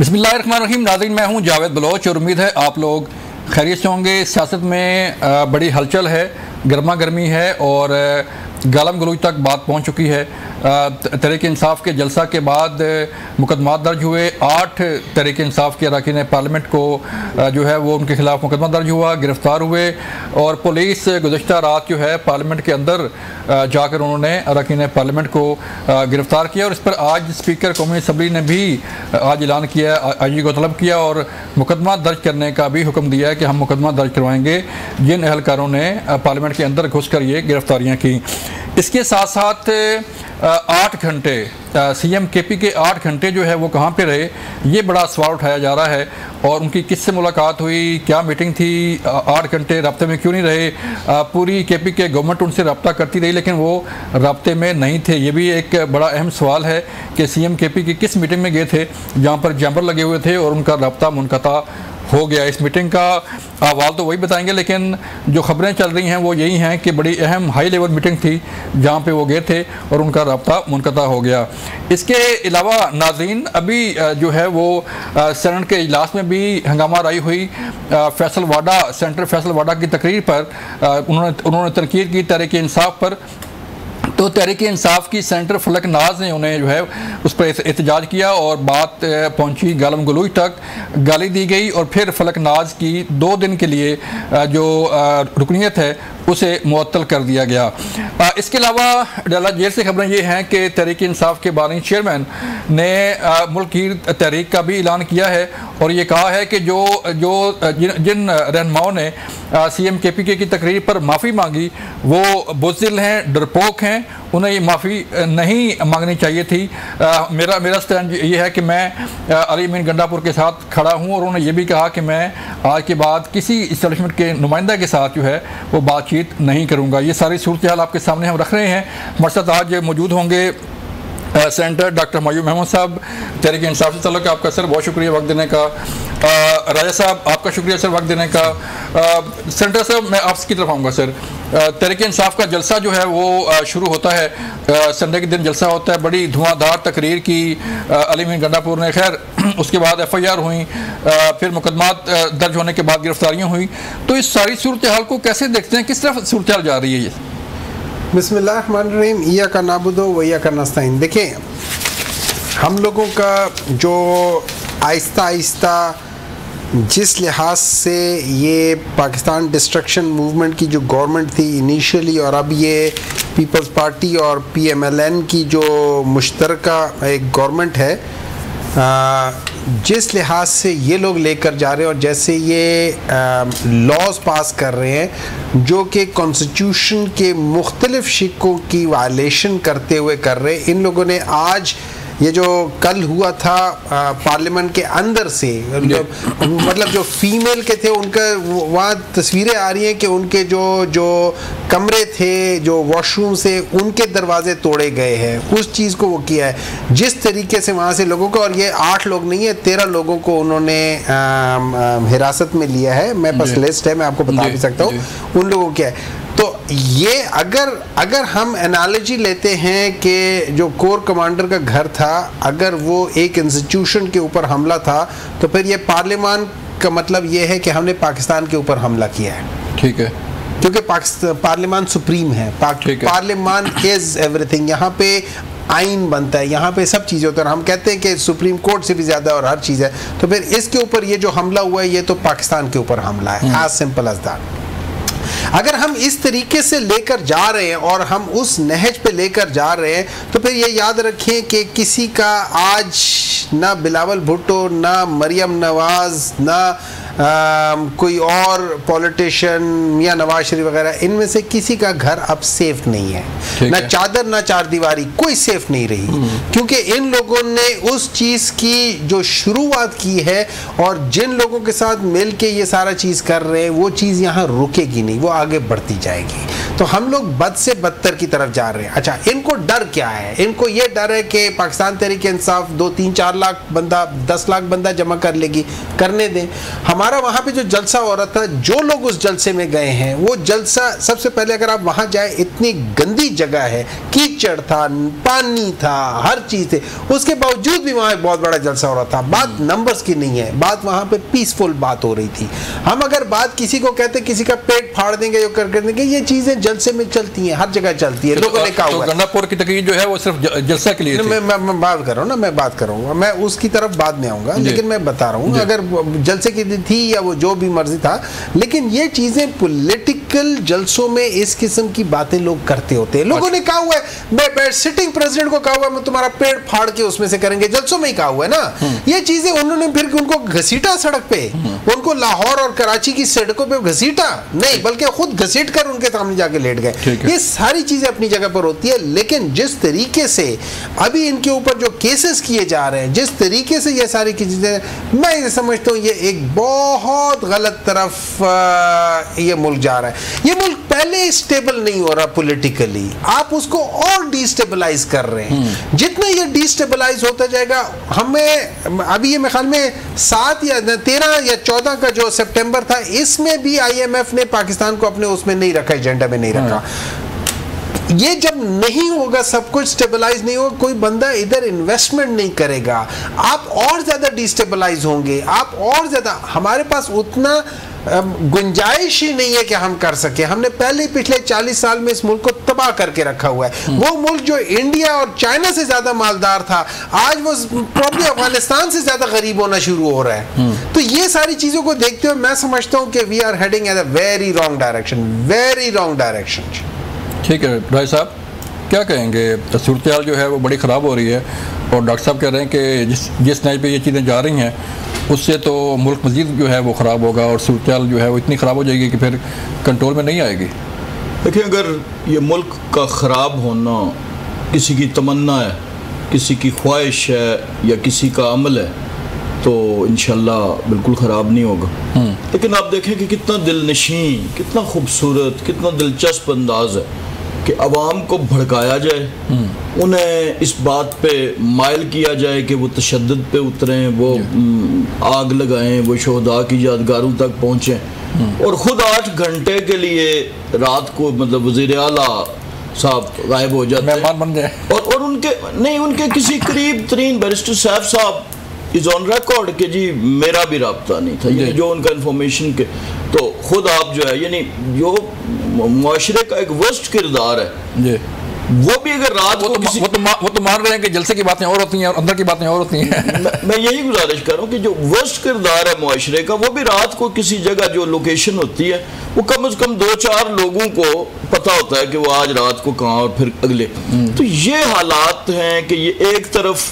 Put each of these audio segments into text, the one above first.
بسم اللہ الرحمن الرحیم. ناظرین، میں ہوں جاوید بلوچ اور امید ہے آپ لوگ خیریت سے ہوں گے. سیاست میں بڑی ہلچل ہے، گرما گرمی ہے اور گالم گلوچ تک بات پہنچ چکی ہے. تحریک انصاف کے جلسہ کے بعد مقدمات درج ہوئے. 8 تحریک انصاف کے اراکین پارلیمنٹ کو جو ہے وہ ان کے خلاف مقدمہ درج ہوا، گرفتار ہوئے اور پولیس گزشتہ رات جو ہے پارلیمنٹ کے اندر جا کر انہوں نے اراکین پارلیمنٹ کو گرفتار کیا. اور اس پر آج اسپیکر قومی اسمبلی نے بھی آج اعلان کیا، آئی جی کو طلب کیا اور مقدمہ درج کرنے کا بھی حکم دیا ہے کہ ہم مقدمہ درج کروائیں گے جن اہلکاروں نے پارلیمنٹ کے اندر گھس کر یہ گرفتاریاں کی. اس کے ساتھ ساتھ 8 گھنٹے سی ایم کے پی کے 8 گھنٹے جو ہے وہ کہاں پہ رہے، یہ بڑا سوال اٹھایا جا رہا ہے. اور ان کی کس سے ملاقات ہوئی، کیا میٹنگ تھی، 8 گھنٹے رابطے میں کیوں نہیں رہے. پوری کے پی کے گورنمنٹ ان سے رابطہ کرتی رہی لیکن وہ رابطے میں نہیں تھے. یہ بھی ایک بڑا اہم سوال ہے کہ سی ایم کے پی کی کس میٹنگ میں گئے تھے جہاں پر جیمبر لگے ہوئے تھے اور ان کا رابطہ منقطع ہو گیا. اس میٹنگ کا احوال تو وہی بتائیں گے لیکن جو خبریں چل رہی ہیں وہ یہی ہیں کہ بڑی اہم ہائی لیول میٹنگ تھی جہاں پہ وہ گئے تھے اور ان کا رابطہ منقطع ہو گیا. اس کے علاوہ ناظرین، ابھی جو ہے وہ سینٹ کے اجلاس میں بھی ہنگامہ رائی ہوئی. فیصل واڈا، سینٹر فیصل واڈا کی تقریر پر انہوں نے تنقید کی تحریک انصاف پر. تو تحریک انصاف کی سینٹر فلک ناز نے انہیں جو ہے اس پر احتجاج کیا اور بات پہنچی گالم گلوچ تک. گالی دی گئی اور پھر فلک ناز کی 2 دن کے لیے جو رکنیت ہے اسے معطل کر دیا گیا. اس کے علاوہ ڈالا جیل سے خبریں یہ ہیں کہ تحریک انصاف کے بانی چیئرمین نے ملک کی تحریک کا بھی اعلان کیا ہے اور یہ کہا ہے کہ جن رہنماؤں نے سی ایم کے پی کے کی تقریر پر معافی مانگی وہ بزدل ہیں، ڈرپوک ہیں، انہیں یہ معافی نہیں مانگنی چاہیے تھی. میرا سٹینڈ یہ ہے کہ میں علی امین گنڈا پور کے ساتھ کھڑا ہوں اور انہوں نے یہ بھی کہا کہ میں آج کے بعد کسی اسٹیبلشمنٹ کے نمائندہ کے ساتھ جو ہے وہ بات چیت نہیں کروں گا. یہ ساری صورتحال آپ کے سامنے ہم رکھ رہے ہیں. ہمارے ساتھ آج موجود ہوں گے سینٹر ڈاکٹر ہمایوں محمود صاحب، تحریک انصاف سے تعلق ہے. آپ کا سر بہت شکریہ وقت دینے کا. راجہ صاحب آپ کا شکریہ سر وقت دینے کا. سینٹر صاحب میں آپ کی طرف آؤں گا. سر، تحریک انصاف کا جلسہ جو ہے وہ شروع ہوتا ہے، سنڈے کے دن جلسہ ہوتا ہے. بڑی دھواں دھار تقریر کی علی امین گنڈا پور نے. خیر اس کے بعد ایف آئی آر ہوئیں، پھر مقدمات درج ہونے کے بعد گرفتاریاں ہوئیں. تو اس ساری صورتحال کو کیسے دیکھتے ہیں، کس طرف صورتحال جا رہی ہے یہ؟ بسم اللہ الرحمن الرحیم. ایاک نعبد و ایاک نستعین. دیکھیں، ہم لوگوں کا جو آہستہ آہستہ جس لحاظ سے یہ پاکستان ڈسٹرکشن موومنٹ کی جو گورنمنٹ تھی انیشیلی اور اب یہ پیپلز پارٹی اور پی ایم ایل این کی جو مشترکہ ایک گورنمنٹ ہے، جس لحاظ سے یہ لوگ لے کر جا رہے ہیں اور جیسے یہ لاز پاس کر رہے ہیں جو کہ کانسٹیٹیوشن کے مختلف شقوں کی وائلیشن کرتے ہوئے کر رہے ہیں. ان لوگوں نے آج یہ جو کل ہوا تھا پارلیمنٹ کے اندر سے، مطلب جو فیمیل کے تھے ان کا وہاں تصویریں آ رہی ہیں کہ ان کے جو کمرے تھے، جو واش روم سے ان کے دروازے توڑے گئے ہیں. اس چیز کو وہ کیا ہے جس طریقے سے وہاں سے لوگوں کو، اور یہ 8 لوگ نہیں ہے 13 لوگوں کو انہوں نے حراست میں لیا ہے. میرے پاس لسٹ ہے، میں آپ کو بتا بھی سکتا ہوں ان لوگوں کیا ہے. تو یہ اگر ہم انالوجی لیتے ہیں کہ جو کور کمانڈر کا گھر تھا، اگر وہ ایک انسٹیٹیوشن کے اوپر حملہ تھا تو پھر یہ پارلیمان کا مطلب یہ ہے کہ ہم نے پاکستان کے اوپر حملہ کیا ہے. ٹھیک ہے، کیونکہ پارلیمان سپریم ہے. پارلیمان از ایوری تھنگ. یہاں پہ آئین بنتا ہے، یہاں پہ سب چیزیں ہوتی ہیں. اور ہم کہتے ہیں کہ سپریم کورٹ سے بھی زیادہ اور ہر چیز ہے. تو پھر اس کے اوپر یہ جو حملہ ہوا ہے یہ تو پاکستان کے اوپر حملہ ہے. As simple as that. اگر ہم اس طریقے سے لے کر جا رہے ہیں اور ہم اس نہج پہ لے کر جا رہے ہیں تو پھر یہ یاد رکھیں کہ کسی کا آج نہ بلاول بھٹو، نہ مریم نواز، نہ کوئی اور پولیٹیشین یا نواز شریف وغیرہ، ان میں سے کسی کا گھر اب سیف نہیں ہے. نہ چادر نہ چار دیواری، کوئی سیف نہیں رہی. کیونکہ ان لوگوں نے اس چیز کی جو شروعات کی ہے اور جن لوگوں کے ساتھ مل کے یہ سارا چیز کر رہے ہیں وہ چیز یہاں رکے گی نہیں، وہ آگے بڑھتی جائے گی. تو ہم لوگ بد سے بدتر کی طرف جا رہے ہیں. اچھا ان کو ڈر کیا ہے؟ ان کو یہ ڈر ہے کہ پاکستان تحریک انصاف 2-3-4 لاکھ بندہ 10 لاکھ بندہ جمع کر لے گی, کرنے دیں. ہمارا وہاں پہ جو جلسہ ہو رہا تھا, جو لوگ اس جلسے میں گئے ہیں, وہ جلسہ سب سے پہلے اگر آپ وہاں جائیں اتنی گندی جگہ ہے, کیچڑ تھا, پانی تھا, ہر چیز تھی, اس کے باوجود بھی وہاں ایک بہت بڑا جلسہ ہو رہا تھا. بات نمبرز کی نہیں ہے, بات وہاں پہ پیسفل بات ہو رہی تھی. ہم اگر بات کسی کو کہتے کسی کا پیٹ پھاڑ دیں گے یا کر دیں گے, یہ چیزیں جلسے میں چلتی ہیں, ہر جگہ چلتی ہے. لوگوں نے کہا ہوا ہے گنڈا پور کی تقریر جو ہے وہ صرف جلسہ کے لیے تھی. میں بات کر رہا ہوں نا, میں بات کروں گا, میں اس کی طرف بعد میں آؤں گا, لیکن میں بتا رہا ہوں اگر جلسے کی تھی یا وہ جو بھی مرضی تھا, لیکن یہ چیزیں پولیٹیکل جلسوں میں اس قسم کی باتیں لوگ کرتے ہوتے ہیں. لوگوں نے کہا ہوا ہے, میں سٹنگ پریزیڈنٹ کو کہا ہوا ہے میں تمہارا پیٹ پھاڑ کے اس میں سے کریں گے, جلسوں میں ہی کہا ہوا ہے نا. یہ چیزیں انہوں نے پھر ان کو گھسیٹا سڑک پہ, ان کو لاہور اور کراچی کی سڑکوں پہ گھسیٹا نہیں, بلکہ خود گھسیٹ کر ان کے سامنے جا کے لیٹ گئے. یہ ساری چیزیں اپنی جگہ پر ہوتی ہے, لیکن جس طریقے سے ابھی ان کے اوپر جو کیسز کیے جا رہے ہیں, جس طریقے سے یہ ساری چیزیں, میں یہ سمجھتا ہوں یہ ایک بہت غلط طرف یہ ملک جا رہا ہے. یہ ملک پہلے اسٹیبل نہیں ہو رہا پولیٹیکلی, آپ اس کو اور ڈی اسٹیبلائز کر رہے ہیں. جتنا یہ ڈی اسٹیبلائز ہوتا جائے گا, ہمیں ابھی یہ میرے خیال میں 7 یا 13 یا 14 کا جو سپٹمبر تھا, اس میں بھی آئی ایم ایف نے پاکستان کو اپنے اس میں نہیں رکھا, ایجنڈا میں نہیں رکھا. یہ جب نہیں ہوگا, سب کچھ سٹیبلائز نہیں ہوگا, کوئی بندہ ادھر انویسٹمنٹ نہیں کرے گا, آپ اور زیادہ ڈی سٹیبلائز ہوں گے, آپ اور زیادہ, ہمارے پاس اتنا گنجائش ہی نہیں ہے کہ ہم کر سکیں. ہم نے پہلے پچھلے 40 سال میں اس ملک کو تباہ کر کے رکھا ہوا ہے. وہ ملک جو انڈیا اور چائنا سے زیادہ مالدار تھا, آج وہ پرابلی افغانستان سے زیادہ غریب ہونا شروع ہو رہا ہے. تو یہ ساری چیزوں کو دیکھتے ہوئے میں سمجھتا ہوں کہ we are heading in a very wrong direction, very wrong direction. ٹھیک ہے بھائی صاحب, کیا کہیں گے؟ صورتحال جو ہے وہ بڑی خراب ہو رہی ہے, اور ڈاکٹر صاحب کہہ رہے ہیں کہ جس نیج پہ یہ چیزیں جا رہی ہیں اس سے تو ملک مزید جو ہے وہ خراب ہوگا, اور صورتحال جو ہے وہ اتنی خراب ہو جائے گی کہ پھر کنٹرول میں نہیں آئے گی. دیکھیں, اگر یہ ملک کا خراب ہونا کسی کی تمنا ہے, کسی کی خواہش ہے یا کسی کا عمل ہے, تو انشاءاللہ بالکل خراب نہیں ہوگا. لیکن آپ دیکھیں کہ کتنا دل نشین, کتنا خوبصورت, کتنا دلچسپ انداز ہے کہ عوام کو بھڑکایا جائے, انہیں اس بات پہ مائل کیا جائے کہ وہ تشدد پہ اتریں, وہ آگ لگائیں, وہ شہداء کی یادگاروں تک پہنچیں, اور خود 8 گھنٹے کے لیے رات کو مطلب وزیر اعلیٰ صاحب غائب ہو جاتے ہیں, اور ان کے کسی قریب ترین بیرسٹر صاحب از آن ریکارڈ کہ جی میرا بھی رابطہ نہیں تھا, یعنی جو ان کا انفارمیشن کے, تو خود آپ جو ہے, یعنی جو معاشرے کا ایک ورسٹ کردار ہے, وہ بھی اگر رات کو وہ تو مان رہے ہیں کہ جلسے کی باتیں اور ہوتی ہیں اور اندر کی باتیں اور ہوتی ہیں. میں یہی گزارش کر رہا ہوں کہ جو ورسٹ کردار ہے معاشرے کا, وہ بھی رات کو کسی جگہ جو لوکیشن ہوتی ہے, وہ کم از کم 2-4 لوگوں کو پتہ ہوتا ہے کہ وہ آج رات کو کہاں اور پھر اگلے. تو یہ حالات ہیں کہ یہ ایک طرف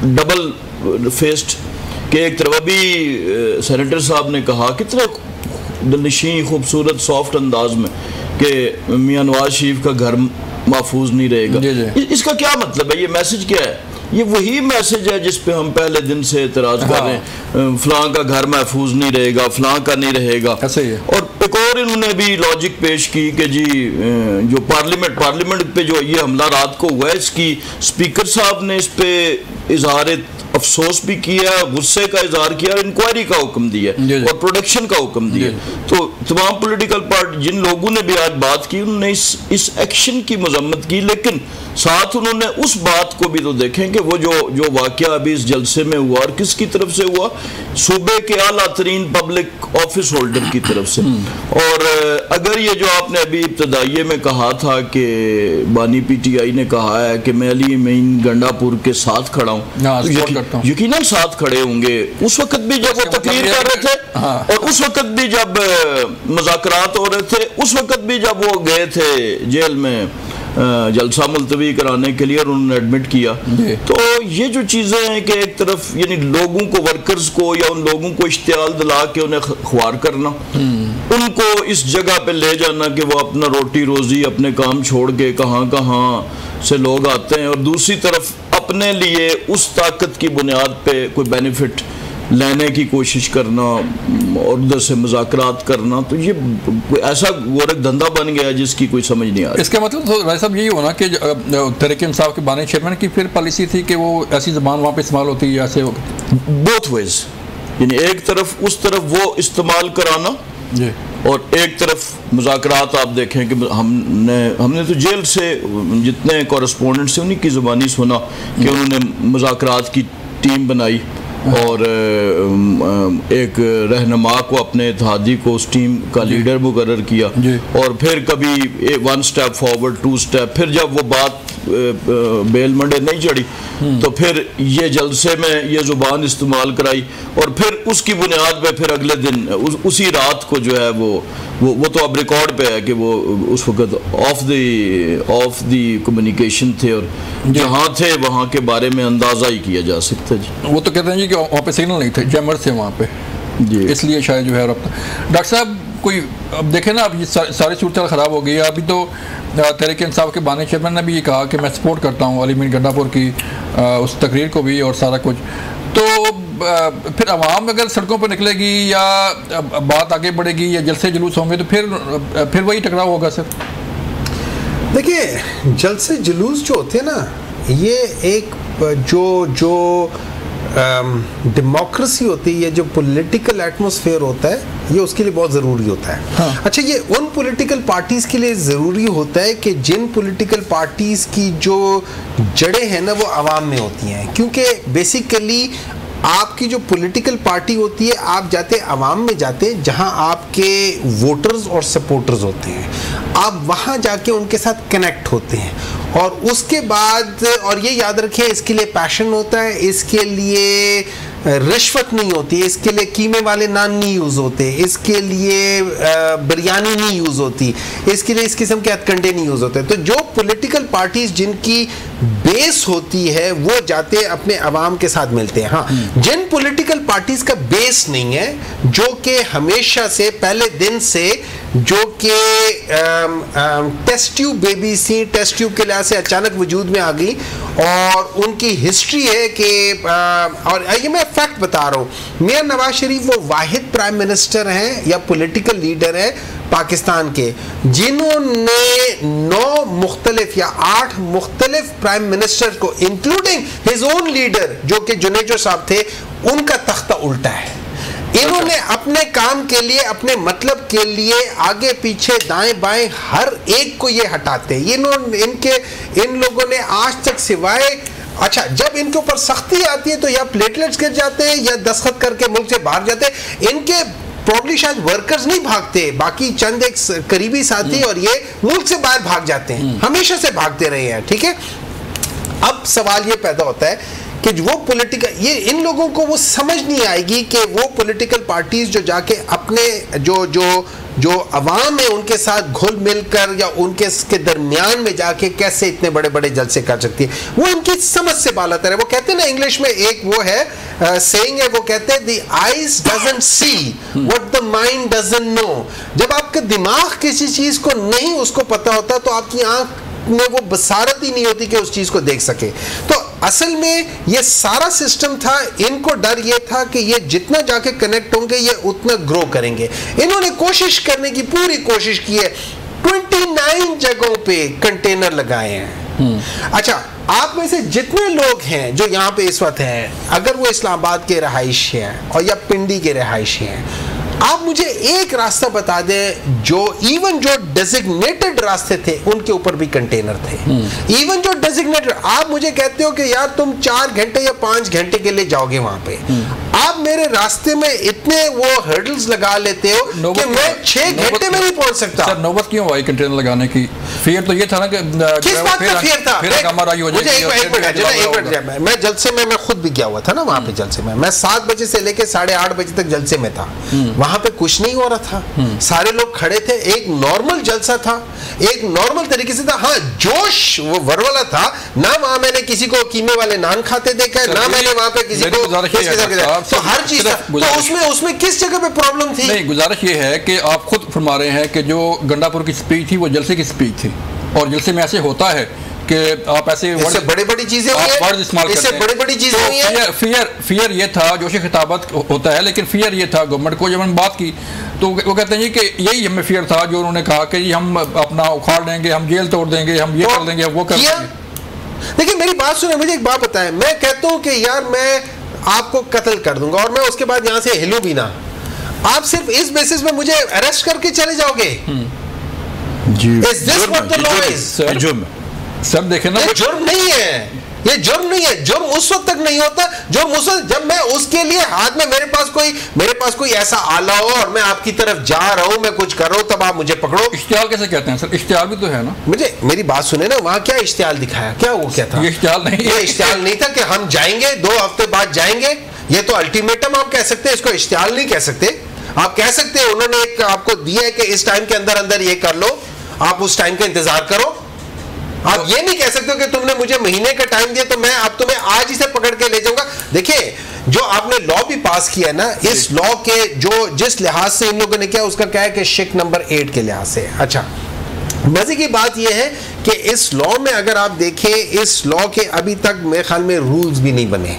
ڈبل فیسٹ, کہ ایک طرف ابھی سینیٹر صاحب نے کہا کتنا دلنشین خوبصورت سافٹ انداز میں کہ میاں نواز شریف کا گھر محفوظ نہیں رہے گا. اس کا کیا مطلب ہے؟ یہ میسج کیا ہے؟ یہ وہی میسج ہے جس پہ ہم پہلے دن سے اعتراض کر رہے ہیں, فلاں کا گھر محفوظ نہیں رہے گا, فلاں کا نہیں رہے گا. اور ایک اور انہوں نے بھی لاجک پیش کی کہ جی جو پارلیمنٹ پہ جو یہ حملہ رات کو ہوا ہے, اس کی اسپیکر صاحب نے اس پہ اظہار افسوس بھی کیا, غصے کا اظہار کیا, اور انکوائری کا حکم دیا اور پروڈکشن کا حکم دیا. تو تمام پولیٹیکل پارٹی جن لوگوں نے بھی آج بات کی, انہوں نے اس ایکشن کی مذمت کی, لیکن ساتھ انہوں نے اس بات کو بھی تو دیکھیں کہ وہ جو واقعہ ابھی اس جلسے میں ہوا, اور کس کی طرف سے ہوا, صوبے کے اعلیٰ ترین پبلک آفس ہولڈر کی طرف سے. اور اگر یہ جو آپ نے ابھی ابتدائیے میں کہا تھا کہ بانی پی ٹی آئی نے کہا ہے کہ میں علی امین گنڈا پور کے ساتھ کھڑا ہوں, یقیناً ساتھ کھڑے ہوں گے. اس وقت بھی جب وہ تقریر کر رہے تھے, اور اس وقت بھی جب مذاکرات ہو رہے تھے, اس وقت بھی جب وہ گئے تھے جیل میں جلسہ ملتوی کرانے کے لیے, اور انہوں نے ایڈمٹ کیا. تو یہ جو چیزیں ہیں کہ ایک طرف یعنی لوگوں کو, ورکرز کو, یا ان لوگوں کو اشتعال دلا کے انہیں خوار کرنا, ان کو اس جگہ پہ لے جانا کہ وہ اپنا روٹی روزی, اپنے کام چھوڑ کے کہاں کہاں سے لوگ آتے ہیں, اور دوسری طرف اپنے لیے اس طاقت کی بنیاد پہ کوئی بینیفٹ لینے کی کوشش کرنا اور ادھر سے مذاکرات کرنا، تو یہ ایسا گورکھ دھندا بن گیا جس کی کوئی سمجھ نہیں آ رہی۔ اس کا مطلب تو بھائی صاحب یہی ہونا کہ تحریک انصاف کے بانی چیئرمین کی پھر پالیسی تھی کہ وہ ایسی زبان وہاں پہ استعمال ہوتی ہے ایسے بوتھ ویز، یعنی ایک طرف اس طرف وہ استعمال کرانا جی، اور ایک طرف مذاکرات۔ آپ دیکھیں کہ ہم نے تو جیل سے جتنے کورسپونڈنٹ سے انہیں کی زبانی سنا کہ انہوں نے مذاکرات کی ٹیم بنائی اور ایک رہنما کو اپنے اتحادی کو اس ٹیم کا لیڈر مقرر کیا، اور پھر کبھی 1 سٹیپ فارورڈ 2 سٹیپ، پھر جب وہ بات بیل منڈے نہیں چڑھی تو پھر یہ جلسے میں یہ زبان استعمال کرائی، اور پھر اس کی بنیاد پہ پھر اگلے دن اسی رات کو جو ہے وہ تو اب ریکارڈ پہ ہے کہ وہ اس وقت آف دی کمیونیکیشن تھے، اور جہاں تھے وہاں کے بارے میں اندازہ ہی کیا جا سکتا جی۔ وہ تو کہتے ہیں جی کہ وہاں پہ سگنل نہیں تھے، جیمر تھے وہاں پہ جی، اس لیے شاید جو ہے رابطہ۔ ڈاکٹر صاحب کوئی اب دیکھیں نا، اب یہ ساری صورتحال خراب ہو گئی ہے۔ ابھی تو تحریک انصاف کے بانی چیئرمین نے بھی یہ کہا کہ میں سپورٹ کرتا ہوں علی میر گڈھا پور کی اس تقریر کو بھی اور سارا کچھ، تو پھر عوام اگر سڑکوں پہ نکلے گی یا بات آگے بڑھے گی یا جلسے جلوس ہوں گے تو پھر وہی ٹکراؤ ہوگا سر؟ دیکھیے جلسے جلوس جو ہوتے ہیں نا، یہ ایک جو ڈیموکریسی ہوتی ہے، جو پولیٹیکل ایٹماسفیئر ہوتا ہے، یہ اس کے لیے بہت ضروری ہوتا ہے۔ اچھا، یہ ان پولیٹیکل پارٹیز کے لیے ضروری ہوتا ہے کہ جن پولیٹیکل پارٹیز کی جو جڑیں ہیں نا وہ عوام میں ہوتی ہیں، کیونکہ بیسیکلی آپ کی جو پولیٹیکل پارٹی ہوتی ہے، آپ جاتے عوام میں جاتے ہیں جہاں آپ کے ووٹرز اور سپورٹرز ہوتے ہیں، آپ وہاں جا کے ان کے ساتھ کنیکٹ ہوتے ہیں، اور اس کے بعد، اور یہ یاد رکھیں، اس کے لیے پیشن ہوتا ہے، اس کے لیے رشوت نہیں ہوتی، اس کے لیے قیمے والے نان نہیں یوز ہوتے، اس کے لیے بریانی نہیں یوز ہوتی، اس کے لیے اس قسم کے ہتھ کنڈے نہیں یوز ہوتے۔ تو جو پولیٹیکل پارٹیز جن کی بیس ہوتی ہے وہ جاتے اپنے عوام کے ساتھ ملتے ہیں۔ ہاں، جن پولیٹیکل پارٹیز کا بیس نہیں ہے، جو کہ ہمیشہ سے پہلے دن سے جو کہ ٹیسٹ ٹیوب بیبی سی، ٹیسٹ ٹیوب کے لحاظ سے اچانک وجود میں آ گئی، اور ان کی ہسٹری ہے کہ، اور یہ میں فیکٹ بتا رہا ہوں، میاں نواز شریف وہ واحد پرائم منسٹر ہیں یا پولیٹیکل لیڈر ہیں پاکستان کے جنہوں نے 9 مختلف یا 8 مختلف پرائم منسٹر کو انکلوڈنگ ہز اون لیڈر جو کہ جنیجو صاحب تھے، ان کا تختہ الٹا ہے۔ انہوں نے اپنے کام کے لیے، اپنے مطلب کے لیے آگے پیچھے دائیں بائیں ہر ایک کو یہ ہٹاتے ہیں۔ ان لوگوں نے آج تک سوائے، اچھا جب ان کے اوپر سختی آتی ہے تو یا پلیٹلیٹس گر جاتے ہیں یا دستخط کر کے ملک سے باہر جاتے ہیں۔ ان کے پروبلی شاید ورکرز نہیں بھاگتے، باقی چند ایک قریبی ساتھی اور یہ ملک سے باہر بھاگ جاتے ہیں، ہمیشہ سے بھاگتے رہے ہیں، ٹھیک ہے۔ اب سوال یہ پیدا ہوتا ہے کہ وہ پولیٹیکل، یہ ان لوگوں کو وہ سمجھ نہیں آئے گی کہ وہ پولیٹیکل پارٹیز جو جا کے اپنے جو عوام ہے ان کے ساتھ گھل مل کر یا ان کے درمیان میں جا کے کیسے اتنے بڑے بڑے جلسے کر سکتی ہے، وہ ان کی سمجھ سے بالا تر ہے۔ وہ کہتے ہیں نا انگلش میں ایک وہ ہے سیئنگ ہے، وہ کہتے ہیں the eyes doesn't see what the mind doesn't know۔ جب آپ کا دماغ کسی چیز کو نہیں اس کو پتا ہوتا تو آپ کی آنکھ میں وہ بصارت ہی نہیں ہوتی کہ اس چیز کو دیکھ سکے۔ تو اصل میں یہ سارا سسٹم تھا، ان کو ڈر یہ تھا کہ یہ جتنا جا کے کنیکٹ ہوں گے یہ اتنا گرو کریں گے۔ انہوں نے کوشش کرنے کی پوری کوشش کی ہے، 29 جگہوں پہ کنٹینر لگائے ہیں۔ اچھا، آپ میں سے جتنے لوگ ہیں جو یہاں پہ اس وقت ہیں، اگر وہ اسلام آباد کے رہائشی ہیں اور یا پنڈی کے رہائشی ہیں، آپ مجھے ایک راستہ بتا دیں جو ایون جو ڈیزگنیٹڈ راستے تھے ان کے اوپر بھی کنٹینر تھے، ایون جو ڈیزگنیٹڈ، آپ مجھے کہتے ہو کہ یار تم 4 گھنٹے یا 5 گھنٹے کے لیے جاؤ گے وہاں پہ، آپ میرے راستے میں اتنے وہ ہرڈلز لگا لیتے ہو کہ میں 6 گھنٹے میں نہیں پہنچ سکتا۔ سر نوبت کیوں آئی کنٹینر لگانے کی؟ فیئر تو یہ تھا نا کہ کس بات کا فیئر تھا؟ میں جلسے میں خود بھی گیا ہوا تھا نا وہاں پہ جلسے میں 7 بجے سے لے کے 8:30 بجے تک جلسے میں تھا، وہاں پہ کچھ نہیں ہو رہا تھا، سارے لوگ کھڑے تھے، ایک نارمل جلسہ تھا، ایک نارمل طریقے سے تھا۔ ہاں جوش وہ ورولہ تھا، نہ وہاں میں نے کسی کو قیمے والے نان کھاتے دیکھا ہے، نہ میں نے وہاں پہ کسی کو، تو ہر چیز تو اس میں کس جگہ پہ پرابلم تھی؟ نہیں، گزارش یہ ہے کہ آپ خود فرما رہے ہیں کہ جو گنڈا پور کی سپیچ تھی وہ جلسے کی سپیچ تھی، اور جلسے میں ایسے ہوتا ہے کہ آپ ایسے اس سے بڑی بڑی چیزیں ہوئی ہیں، اس سے بڑی بڑی چیزیں ہوئی ہیں. فیئر یہ تھا، جوش خطابت ہوتا ہے، لیکن فیئر یہ تھا گورنمنٹ کو. جب ہم بات کی تو وہ کہتے ہیں کہ یہی ہمیں فیئر تھا جو انہوں نے کہا کہ ہم اپنا اکھاڑ دیں گے، ہم جیل توڑ دیں گے، ہم یہ کر دیں گے، وہ کر دیں گے. دیکھیں میری بات سنیں، مجھے ایک بات بتائیں. میں کہتا ہوں کہ یار میں آپ کو قتل کر دوں گا اور میں اس کے بعد یہاں سے ہلوں بھی نہ، آپ صرف اس بیسس میں مجھے اریسٹ کر کے چلے جاؤ گے؟ سر دیکھیں نا، یہ جرم نہیں ہے، یہ جرم نہیں ہے. جرم اس وقت تک نہیں ہوتا جب میں اس کے لیے ہاتھ میں میرے پاس کوئی ایسا آلہ ہو اور میں آپ کی طرف جا رہا ہوں، میں کچھ کر رہا ہوں، تب آپ مجھے پکڑو. اشتعال کیسے کہتے ہیں سر؟ اشتعال بھی تو ہے نا. میری بات سنیں نا، وہاں کیا اشتعال دکھایا؟ کیا وہ کیا تھا؟ یہ اشتعال نہیں، یہ اشتعال نہیں تھا کہ ہم جائیں گے 2 ہفتے بعد جائیں گے. یہ تو الٹیمیٹم آپ کہہ سکتے ہیں، اس کو اشتعال نہیں کہہ سکتے. آپ کہہ سکتے ہیں انہوں نے ایک آپ کو دیا ہے کہ اس ٹائم کے اندر یہ کر لو، آپ اس ٹائم کا انتظار کرو. آپ یہ نہیں کہہ سکتے کہ تم نے مجھے مہینے کا ٹائم دیا تو میں اب تمہیں آج ہی سے پکڑ کے لے جاؤں گا. دیکھیں جو آپ نے لا بھی پاس کیا ہے نا، اس لا کے جس لحاظ سے ان لوگوں نے کیا، اس کا کیا ہے کہ شک نمبر 8 کے لحاظ سے. اچھا، مزے کی بات یہ ہے کہ اس لا میں اگر آپ دیکھیں، اس لا کے ابھی تک میرے خیال میں رولز بھی نہیں بنے،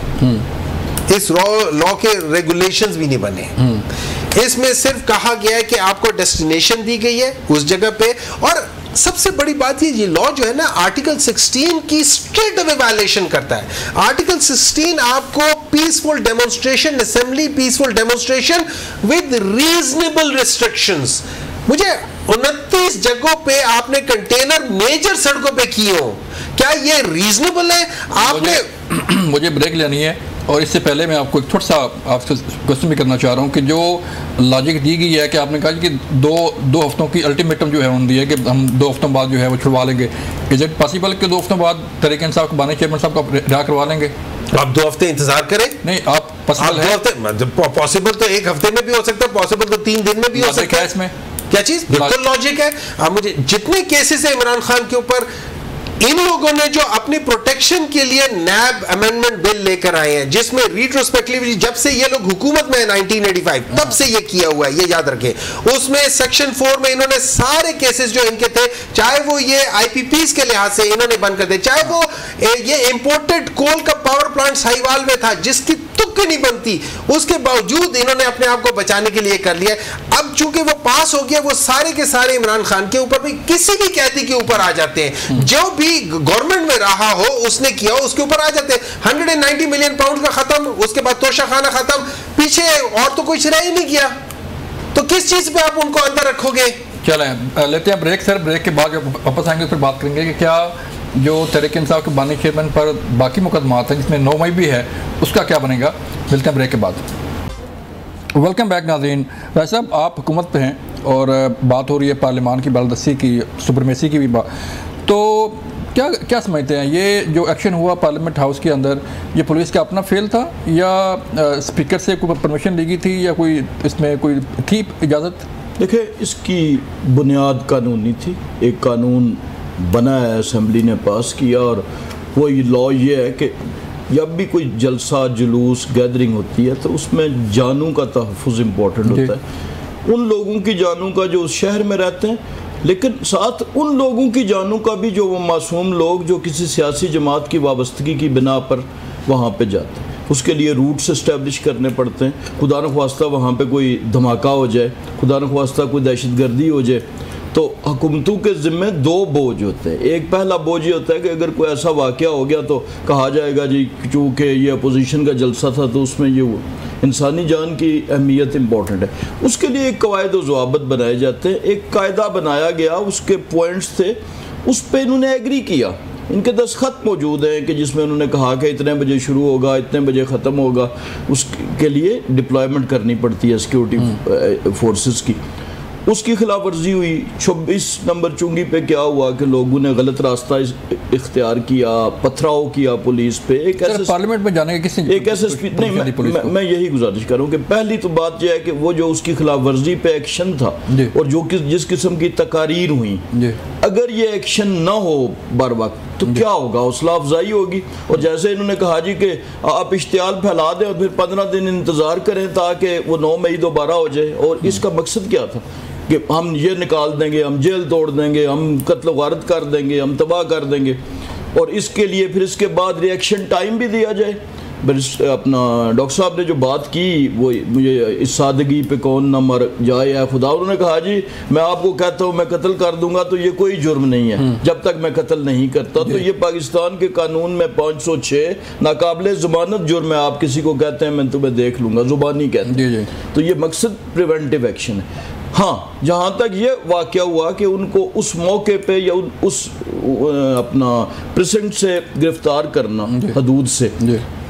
اس لا کے ریگولیشنز بھی نہیں بنے. اس میں صرف کہا گیا ہے کہ آپ کو ڈیسٹینیشن دی گئی ہے اس جگہ پہ. اور سب سے بڑی بات یہ لا جو ہے نا، آرٹیکل 16 کی اسٹریٹ اوے وائلیشن کرتا ہے. آرٹیکل 16 آپ کو peaceful demonstration, assembly peaceful demonstration with reasonable restrictions. مجھے 29 جگہوں پہ آپ نے کنٹینر میجر سڑکوں پہ کیے ہوں، کیا یہ ریزنیبل ہے؟ آپ نے مجھے بریک لینی ہے، اور اس سے پہلے میں آپ کو ایک تھوڑا سا آپ سے کوشچن بھی کرنا چاہ رہا ہوں کہ جو لاجک دی گئی ہے کہ آپ نے کہا کہ دو ہفتوں کی الٹیمیٹم جو ہے انہوں نے دی ہے کہ ہم 2 ہفتوں بعد جو ہے وہ چھڑوا لیں گے. از اٹ پاسبل کہ 2 ہفتوں بعد تحریک انصاف کو بانی چیئرمین صاحب کو رہا کروا لیں گے؟ آپ 2 ہفتے انتظار کریں. نہیں، آپ پاسبل ہے؟ پاسبل تو 1 ہفتے میں بھی ہو سکتا ہے، پاسبل تو 3 دن میں بھی ہو سکتا ہے. اس میں کیا چیز بالکل لاجک ہے. اب مجھے جتنے کیسز ہیں عمران خان کے اوپر، ان لوگوں نے جو اپنی پروٹیکشن کے لیے نیب امینڈمنٹ بل لے کر آئے ہیں، جس میں ریٹروسپیکٹیولی جب سے یہ لوگ حکومت میں 1985 تب سے یہ کیا ہوا ہے، یہ یاد رکھیں. اس میں سیکشن 4 میں انہوں نے سارے کیسز جو ان کے تھے، چاہے وہ یہ آئی پی پیز کے لحاظ سے انہوں نے بند کر دے، چاہے وہ یہ امپورٹڈ کول کا پاور پلانٹ ساہیوال میں تھا جس کی تک نہیں بنتی، اس کے باوجود انہوں نے اپنے آپ کو بچانے کے لیے کر لیا. اب چونکہ وہ پاس ہو گیا، وہ سارے کے سارے عمران خان کے اوپر بھی کسی بھی قیدی کے اوپر آ جاتے ہیں. جو بھی گورنمنٹ میں رہا ہو، اس نے کیا ہو، اس کے اوپر آ جاتے ہیں. 190 ملین پاؤنڈ کا ختم، اس کے بعد توشہ خانہ ختم، پیچھے اور تو کچھ رہ ہی نہیں کیا. تو کس چیز پہ آپ ان کو اندر رکھو گے؟ چلیں لیتے ہیں بریک. سر بریک کے بعد جب واپس آئیں گے پھر بات کریں گے کہ کیا جو تحریک انصاف کے بانی چیئرمین پر باقی مقدمات ہیں جس میں 9 مئی بھی ہے، اس کا کیا بنے گا. ملتے ہیں بریک کے بعد. ویلکم بیک ناظرین. بھائی صاحب آپ حکومت پہ ہیں اور بات ہو رہی ہے پارلیمان کی بالادستی کی، سپرمیسی کی بھی بات. تو کیا سمجھتے ہیں یہ جو ایکشن ہوا پارلیمنٹ ہاؤس کے اندر، یہ پولیس کا اپنا فیل تھا یا اسپیکر سے کوئی پرمیشن لی گئی تھی یا کوئی اس میں کوئی تھی اجازت؟ دیکھیں، اس کی بنیاد قانونی تھی. ایک قانون بنا ہے، اسمبلی نے پاس کیا، اور وہ لا یہ ہے کہ جب بھی کوئی جلسہ، جلوس، گیدرنگ ہوتی ہے تو اس میں جانوں کا تحفظ امپورٹنٹ ہوتا ہے. ان لوگوں کی جانوں کا جو اس شہر میں رہتے ہیں، لیکن ساتھ ان لوگوں کی جانوں کا بھی جو وہ معصوم لوگ جو کسی سیاسی جماعت کی وابستگی کی بنا پر وہاں پہ جاتے ہیں. اس کے لیے روٹس اسٹیبلش کرنے پڑتے ہیں. خدا نخواستہ وہاں پہ کوئی دھماکہ ہو جائے، خدا نخواستہ کوئی دہشت گردی ہو جائے، تو حکومتوں کے ذمہ 2 بوجھ ہوتے ہیں. ایک پہلا بوجھ یہ ہوتا ہے کہ اگر کوئی ایسا واقعہ ہو گیا تو کہا جائے گا جی چونکہ یہ اپوزیشن کا جلسہ تھا تو اس میں یہ انسانی جان کی اہمیت امپورٹنٹ ہے. اس کے لیے ایک قواعد و ضوابط بنائے جاتے ہیں. ایک قاعدہ بنایا گیا، اس کے پوائنٹس تھے، اس پہ انہوں نے ایگری کیا. ان کے دستخط موجود ہیں کہ جس میں انہوں نے کہا کہ اتنے بجے شروع ہوگا، اتنے بجے ختم ہوگا. اس کے لیے ڈپلائمنٹ کرنی پڑتی ہے سیکیورٹی فورسز کی. اس کی خلاف ورزی ہوئی. 26 نمبر چنگی پہ کیا ہوا کہ لوگوں نے غلط راستہ اختیار کیا، پتھراؤ کیا پولیس پہ. پارلیمنٹ میں جانے کے کس نے ایک ایسے نہیں، میں یہی گزارش کروں کہ پہلی تو بات یہ ہے کہ وہ جو اس کی خلاف ورزی پہ ایکشن تھا اور جو جس قسم کی تقاریر ہوئی، اگر یہ ایکشن نہ ہو بر وقت تو کیا ہوگا؟ حوصلہ افزائی ہوگی. اور جیسے انہوں نے کہا جی کہ آپ اشتعال پھیلا دیں اور پھر 15 دن انتظار کریں تاکہ وہ 9 مئی دوبارہ ہو جائے. اور اس کا مقصد کیا تھا کہ ہم یہ نکال دیں گے، ہم جیل توڑ دیں گے، ہم قتل و غارت کر دیں گے، ہم تباہ کر دیں گے. اور اس کے لیے پھر اس کے بعد ریئیکشن ٹائم بھی دیا جائے. اپنا ڈاکٹر صاحب نے جو بات کی وہ مجھے اس سادگی پہ کون نہ مر جائے ہے خدا, انہوں نے کہا جی میں آپ کو کہتا ہوں میں قتل کر دوں گا تو یہ کوئی جرم نہیں ہے جب تک میں قتل نہیں کرتا. تو یہ پاکستان کے قانون میں 506 ناقابل ضمانت جرم ہے. آپ کسی کو کہتے ہیں میں تمہیں دیکھ لوں گا, زبانی کہتے ہیں, تو یہ مقصد پریونٹیو ایکشن ہے. ہاں جہاں تک یہ واقعہ ہوا کہ ان کو اس موقع پہ یا اس اپنا پریسنٹ سے گرفتار کرنا حدود سے,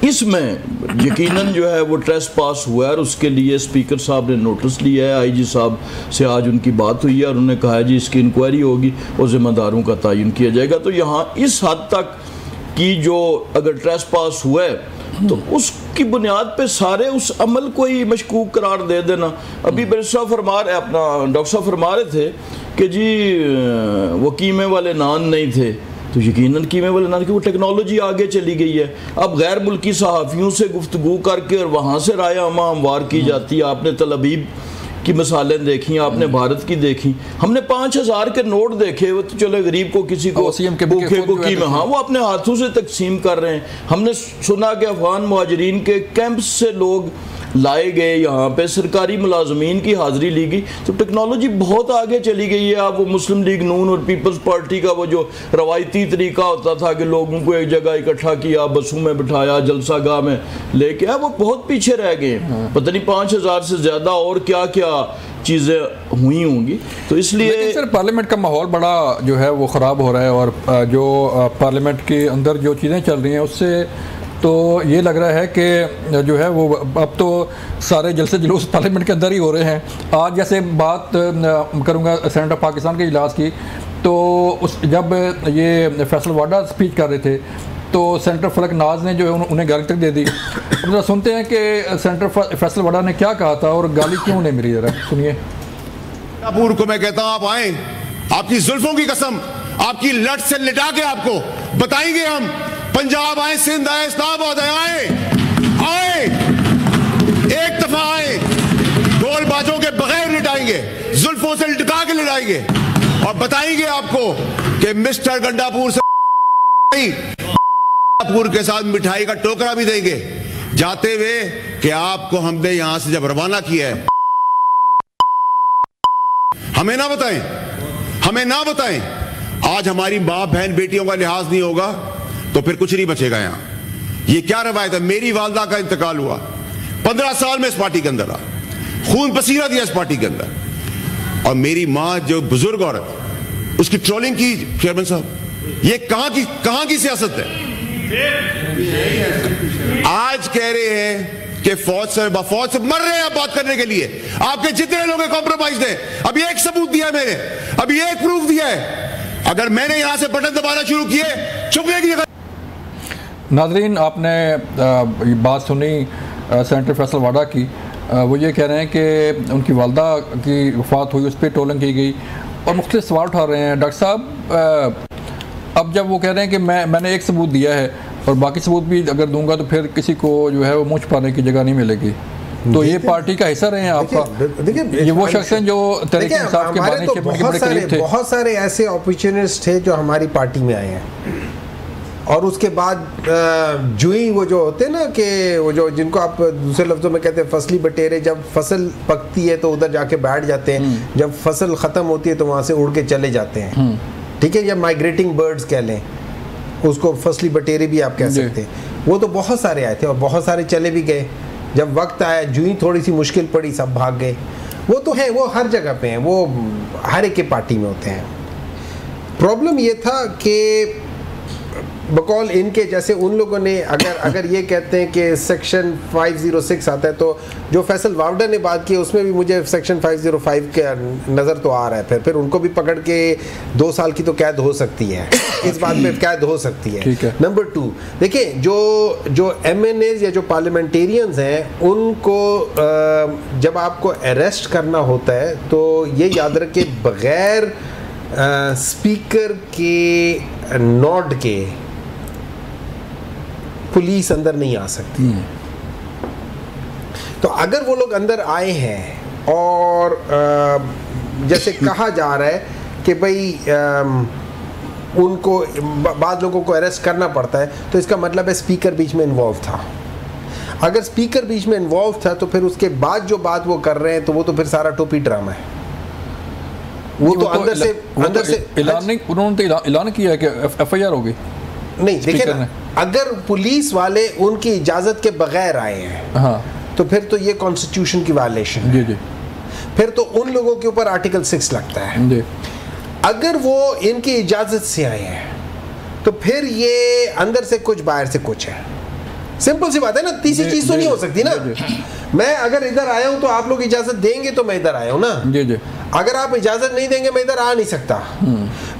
اس میں یقیناً جو ہے وہ ٹریس پاس ہوا ہے اور اس کے لیے اسپیکر صاحب نے نوٹس لیا ہے. آئی جی صاحب سے آج ان کی بات ہوئی ہے اور انہوں نے کہا ہے جی اس کی انکوائری ہوگی اور ذمہ داروں کا تعین کیا جائے گا. تو یہاں اس حد تک کی جو اگر ٹریس پاس ہوا ہے تو اس کی بنیاد پہ سارے اس عمل کو ہی مشکوک قرار دے دینا. ابھی ڈاکٹر صاحب فرما رہے تھے کہ جی وہ قیمے والے نان نہیں تھے, تو یقیناً قیمے والے نان کی وہ ٹیکنالوجی آگے چلی گئی ہے. اب غیر ملکی صحافیوں سے گفتگو کر کے اور وہاں سے رائے عامہ ہموار کی جاتی ہے. آپ نے تل ابیب کی مثالیں دیکھی, آپ نے بھارت کی دیکھی, ہم نے 5000 کے نوٹ دیکھے, وہ تو چلے غریب کو کسی کو بھوکے کو قیمہ, ہاں وہ اپنے ہاتھوں سے تقسیم کر رہے ہیں. ہم نے سنا کہ افغان مہاجرین کے کیمپس سے لوگ لائے گئے, یہاں پہ سرکاری ملازمین کی حاضری لی گئی. تو ٹیکنالوجی بہت آگے چلی گئی ہے. اب وہ مسلم لیگ نون اور پیپلز پارٹی کا وہ جو روایتی طریقہ ہوتا تھا کہ لوگوں کو ایک جگہ اکٹھا کیا, بسوں میں بٹھایا, جلسہ گاہ میں لے کے, وہ بہت پیچھے رہ گئے. پتہ نہیں 5000 سے زیادہ اور کیا کیا چیزیں ہوئی ہوں گی. تو اس لیے سر پارلیمنٹ کا ماحول بڑا جو ہے وہ خراب ہو رہا ہے, اور جو پارلیمنٹ کے اندر جو چیزیں چل رہی ہیں اس سے تو یہ لگ رہا ہے کہ جو ہے وہ اب تو سارے جلسے جلوس پارلیمنٹ کے اندر ہی ہو رہے ہیں. آج جیسے بات کروں گا سینیٹ آف پاکستان کے اجلاس کی, تو جب یہ فیصل واڈا اسپیچ کر رہے تھے تو سینیٹر فلک ناز نے جو ہے انہیں گالی تک دے دی. ذرا سنتے ہیں کہ سینیٹر فیصل واڈا نے کیا کہا تھا اور گالی کیوں نہیں ملی, ذرا سنیے. پور کو میں کہتا ہوں آپ آئیں, آپ کی زلفوں کی قسم, آپ کی لٹ سے لٹا کے آپ کو بتائیں گے ہم. پنجاب آئیں, سندھ آئیں, اسلام آباد آئیں, ایک دفعہ آئیں, ڈھول بازوں کے بغیر لٹائیں گے, زلفوں سے لٹکا کے لٹائیں گے اور بتائیں گے آپ کو کہ مسٹر گنڈا پور سے پور کے ساتھ مٹھائی کا ٹوکرا بھی دیں گے جاتے ہوئے کہ آپ کو ہم نے یہاں سے جب روانہ کیا ہے. ہمیں نہ بتائیں. آج ہماری ماں بہن بیٹیوں کا لحاظ نہیں ہوگا تو پھر کچھ نہیں بچے گا یہاں. یہ کیا روایت ہے؟ میری والدہ کا انتقال ہوا 15 سال میں اس پارٹی کے اندر رہا, خون پسینہ دیا اس پارٹی کے اندر, اور میری ماں جو بزرگ عورت اس کی ٹرولنگ کی. چیئرمین صاحب یہ کہاں کی سیاست ہے؟ آج کہہ رہے ہیں کہ فوج سے مر رہے ہیں آپ بات کرنے کے لیے. آپ کے جتنے لوگ کمپرومائز ہیں, ابھی ایک ثبوت دیا ہے میں نے, ابھی ایک پروف دیا ہے. اگر میں نے یہاں سے بٹن دبانا شروع کیے چھپنے کی جگہ. ناظرین آپ نے بات سنی سینیٹر فیصل واڈا کی. وہ یہ کہہ رہے ہیں کہ ان کی والدہ کی وفات ہوئی, اس پہ ٹولنگ کی گئی اور مختلف سوال اٹھا رہے ہیں. ڈاکٹر صاحب اب جب وہ کہہ رہے ہیں کہ میں نے ایک ثبوت دیا ہے اور باقی ثبوت بھی اگر دوں گا تو پھر کسی کو جو ہے وہ منہ چھپانے کی جگہ نہیں ملے گی, تو یہ پارٹی کا حصہ رہے ہیں آپ کا. یہ وہ شخص ہیں جو تحریک انصاف کے بانی کے بڑے قریب تھے. بہت سارے ایسے اپورچونسٹ تھے جو ہماری پارٹی میں آئے ہیں, اور اس کے بعد جو ہی وہ جو ہوتے ہیں نا کہ وہ جو جن کو آپ دوسرے لفظوں میں کہتے ہیں فصلی بٹیرے, جب فصل پکتی ہے تو ادھر جا کے بیٹھ جاتے ہیں, جب فصل ختم ہوتی ہے تو وہاں سے اڑ کے چلے جاتے ہیں. ٹھیک ہے, یا مائگریٹنگ برڈز کہہ لیں, اس کو فصلی بٹیرے بھی آپ کہہ سکتے ہیں. وہ تو بہت سارے آئے تھے اور بہت سارے چلے بھی گئے. جب وقت آیا جو ہی تھوڑی سی مشکل پڑی سب بھاگ گئے. وہ تو ہے, وہ ہر جگہ پہ ہیں, وہ ہر ایک کے پارٹی میں ہوتے ہیں. پرابلم یہ تھا کہ بقول ان کے جیسے ان لوگوں نے اگر یہ کہتے ہیں کہ سیکشن 506 آتا ہے, تو جو فیصل واوڈا نے بات کی اس میں بھی مجھے سیکشن 505 کا نظر تو آ رہا ہے. پھر ان کو بھی پکڑ کے 2 سال کی تو قید ہو سکتی ہے, اس بات میں قید ہو سکتی ہے. نمبر 2 دیکھیں, جو ایم این ایز یا جو پارلیمنٹیرینز ہیں ان کو جب آپ کو اریسٹ کرنا ہوتا ہے تو یہ یاد رکھیں بغیر اسپیکر کے نوٹ کے پولیس اندر نہیں آ سکتی. تو اگر وہ لوگ اندر آئے ہیں اور جیسے کہا جا رہا ہے کہ بھئی ان کو بعض لوگوں کو اریسٹ کرنا پڑتا ہے تو اس کا مطلب ہے اسپیکر بیچ میں انوالو تھا. اگر اسپیکر بیچ میں انوالو تھا تو پھر اس کے بعد جو بات وہ کر رہے ہیں تو وہ تو پھر سارا ٹوپی ڈرامہ ہے. وہ تو اندر سے انہوں نے اعلان کیا کہ ایف آئی آر ہوگی. نہیں دیکھیں نا, اگر پولیس والے ان کی اجازت کے بغیر آئے ہیں تو پھر تو یہ کانسٹیٹیوشن کی وائلیشن ہے. جی پھر تو ان لوگوں کے اوپر آرٹیکل 6 لگتا ہے. اگر وہ ان کی اجازت سے آئے ہیں تو پھر یہ اندر سے کچھ باہر سے کچھ ہے. سمپل سی بات ہے نا, تیسری چیز تو نہیں ہو سکتی نا. میں اگر ادھر آیا ہوں تو آپ لوگ اجازت دیں گے تو میں ادھر آیا ہوں نا. جی اگر آپ اجازت نہیں دیں گے میں ادھر آ نہیں سکتا.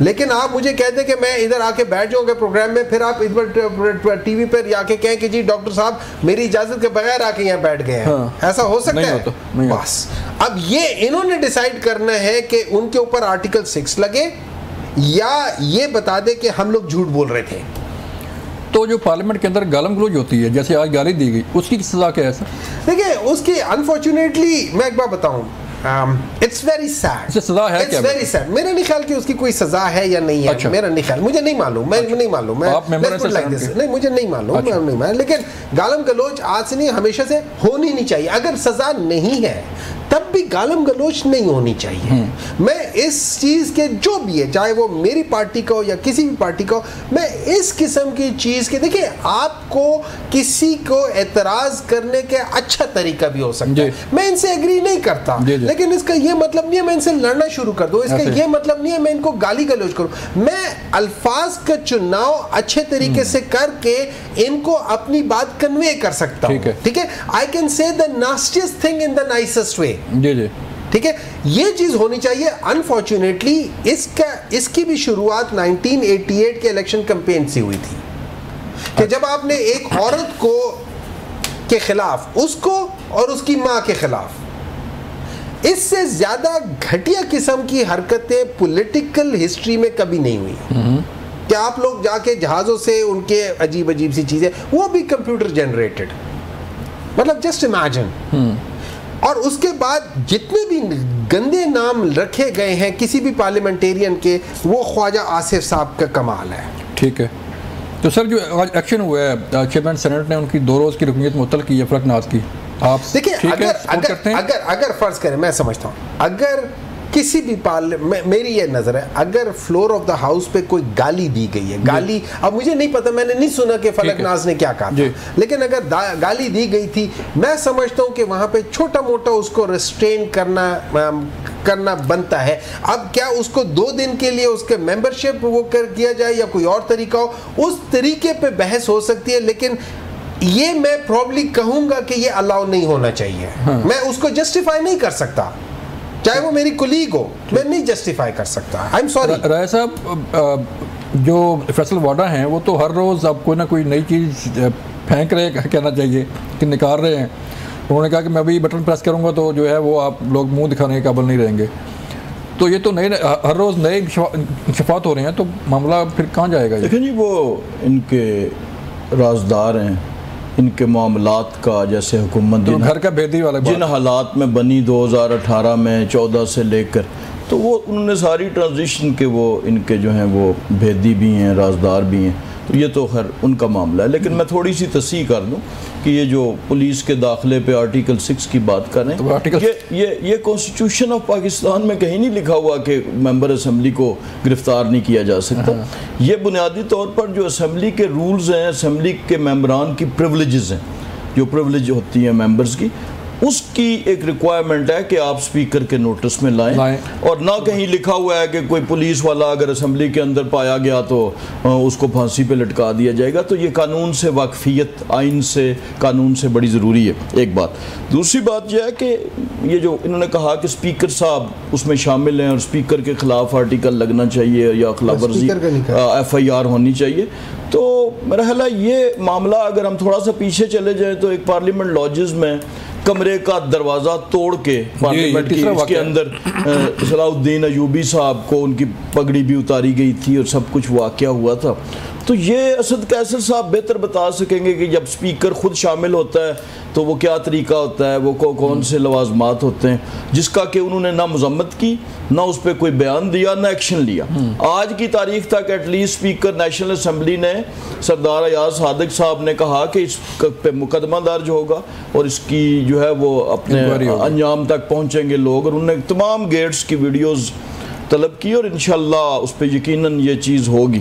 لیکن آپ مجھے کہتے ہیں کہ میں ادھر آ کے بیٹھ جاؤں گے پروگرام میں, پھر آپ ادھر ٹی وی پر آ کے کہیں کہ جی ڈاکٹر صاحب میری اجازت کے بغیر آ کے یہاں بیٹھ گئے ہیں, ایسا ہو سکتا ہے؟ بس اب یہ انہوں نے ڈیسائیڈ کرنا ہے کہ ان کے اوپر آرٹیکل 6 لگے یا یہ بتا دے کہ ہم لوگ جھوٹ بول رہے تھے. تو جو پارلیمنٹ کے اندر گالم گلوچ ہوتی ہے, جیسے آج گالی دی گئی, اس کی سزا کیا ہے سر؟ دیکھیں اس کی انفارچونیٹلی میں ایک بات بتاؤں, اٹس ویری سیڈ. سزا ہے کیا؟ It's very sad. میرا نہیں خیال کہ اس کی کوئی سزا ہے یا نہیں ہے. میرا نہیں خیال, مجھے نہیں معلوم, میں نہیں معلوم, نہیں مجھے نہیں معلوم. لیکن گالم گلوچ آج سے نہیں ہمیشہ سے ہونی نہیں چاہیے. اگر سزا نہیں ہے تب بھی گالم گلوچ نہیں ہونی چاہیے. میں اس چیز کے جو بھی ہے, چاہے وہ میری پارٹی کا ہو یا کسی بھی پارٹی کا ہو, میں اس قسم کی چیز کے, دیکھیں آپ کو کسی کو اعتراض کرنے کا اچھا طریقہ بھی ہو سکتا ہے. میں ان سے ایگری نہیں کرتا, لیکن اس کا یہ مطلب نہیں ہے میں ان سے لڑنا شروع کر دوں. اس کا یہ مطلب نہیں ہے میں ان کو گالی گلوچ کروں. میں الفاظ کا چناؤ اچھے طریقے سے کر کے ان کو اپنی بات کنوے کر سکتا ہوں. ٹھیک ہے, I can say the nastiest thing in the nicest way. جی ٹھیک ہے, یہ چیز ہونی چاہیے. انفارچونیٹلی اس کی بھی شروعات 1988 کے الیکشن کمپین سے ہوئی تھی کہ جب آپ نے ایک عورت کو کے خلاف, اس کو اور اس کی ماں کے خلاف, اس سے زیادہ گھٹیا قسم کی حرکتیں پولیٹیکل ہسٹری میں کبھی نہیں ہوئی. کہ آپ لوگ جا کے جہازوں سے ان کے عجیب عجیب سی چیزیں, وہ بھی کمپیوٹر جنریٹڈ, مطلب جسٹ امیجن. اور اس کے بعد جتنے بھی گندے نام رکھے گئے ہیں کسی بھی پارلیمنٹیرین کے, وہ خواجہ آصف صاحب کا کمال ہے. ٹھیک ہے, تو سر جو ایکشن ہوا ہے, چیئرمین سینٹ نے ان کی 2 روز کی رکنیت معطل کی ہے فلک ناز کی. آپ دیکھیں اگر فرض کریں, میں سمجھتا ہوں اگر کسی بھی میری یہ نظر ہے, اگر فلور آف دا ہاؤس پہ کوئی گالی دی گئی ہے, گالی, اب مجھے نہیں پتا, میں نے نہیں سنا کہ فلک ناز نے کیا کہا تھا, لیکن اگر گالی دی گئی تھی, میں سمجھتا ہوں کہ وہاں پہ چھوٹا موٹا اس کو ریسٹرین کرنا بنتا ہے. اب کیا اس کو 2 دن کے لیے اس کے ممبرشپ وہ کیا جائے یا کوئی اور طریقہ ہو, اس طریقے پہ بحث ہو سکتی ہے. لیکن یہ میں پروبلی کہوں گا کہ یہ الاؤ نہیں ہونا چاہیے. میں اس کو جسٹیفائی نہیں کر سکتا, چاہے وہ میری کلیگ ہو, میں نہیں جسٹیفائی کر سکتا. I am sorry. رائے صاحب, جو فیصل واڈا ہیں وہ تو ہر روز اب کوئی نہ کوئی نئی چیز پھینک رہے ہیں, کہنا چاہیے کہ نکال رہے ہیں. انہوں نے کہا کہ میں ابھی بٹن پریس کروں گا تو جو ہے وہ آپ لوگ منہ دکھانے کے قابل نہیں رہیں گے. تو یہ تو نئے ہر روز نئے انکشافات ہو رہے ہیں, تو معاملہ پھر کہاں جائے گا؟ دیکھیں جی, وہ ان کے رازدار ہیں, ان کے معاملات کا, جیسے حکومت گھر کا بھیدی والا جن حالات میں بنی 2018 میں 14 سے لے کر, تو وہ انہوں نے ساری ٹرانزیشن کے وہ ان کے جو ہیں وہ بھیدی بھی ہیں, رازدار بھی ہیں. تو یہ تو خیر ان کا معاملہ ہے. لیکن میں تھوڑی سی تصحیح کر دوں کہ یہ جو پولیس کے داخلے پہ آرٹیکل 6 کی بات کر رہے ہیں, یہ کانسٹیٹیوشن آف پاکستان میں کہیں نہیں لکھا ہوا کہ ممبر اسمبلی کو گرفتار نہیں کیا جا سکتا. یہ بنیادی طور پر جو اسمبلی کے رولز ہیں, اسمبلی کے ممبران کی پریولیجز ہیں, جو پریولیج ہوتی ہیں ممبرز کی, اس کی ایک ریکوائرمنٹ ہے کہ آپ سپیکر کے نوٹس میں لائیں. اور نہ کہیں لکھا ہوا ہے کہ کوئی پولیس والا اگر اسمبلی کے اندر پایا گیا تو اس کو پھانسی پہ لٹکا دیا جائے گا. تو یہ قانون سے واقفیت, آئین سے, قانون سے بڑی ضروری ہے, ایک بات. دوسری بات یہ ہے کہ یہ جو انہوں نے کہا کہ سپیکر صاحب اس میں شامل ہیں اور سپیکر کے خلاف آرٹیکل لگنا چاہیے یا خلاف ورزی FIR ہونی چاہیے, تو میرا خیال ہے یہ معاملہ اگر ہم تھوڑا سا پیچھے چلے جائیں تو ایک پارلیمنٹ لاجز میں کمرے کا دروازہ توڑ کے پارلیمنٹ کی, اس کے اندر صلاح الدین ایوبی صاحب کو ان کی پگڑی بھی اتاری گئی تھی اور سب کچھ واقعہ ہوا تھا. تو یہ اسد قیصر صاحب بہتر بتا سکیں گے کہ جب اسپیکر خود شامل ہوتا ہے تو وہ کیا طریقہ ہوتا ہے, وہ کون سے لوازمات ہوتے ہیں, جس کا کہ انہوں نے نہ مذمت کی, نہ اس پہ کوئی بیان دیا, نہ ایکشن لیا. آج کی تاریخ تک at least speaker national assembly نے سردار ایاز صادق صاحب نے کہا کہ اس پہ مقدمہ درج ہوگا اور اس کی جو ہے وہ اپنے انجام تک پہنچیں گے لوگ, اور انہوں نے تمام گیٹس کی ویڈیوز طلب کی اور انشاءاللہ اس پہ یقیناً یہ چیز ہوگی.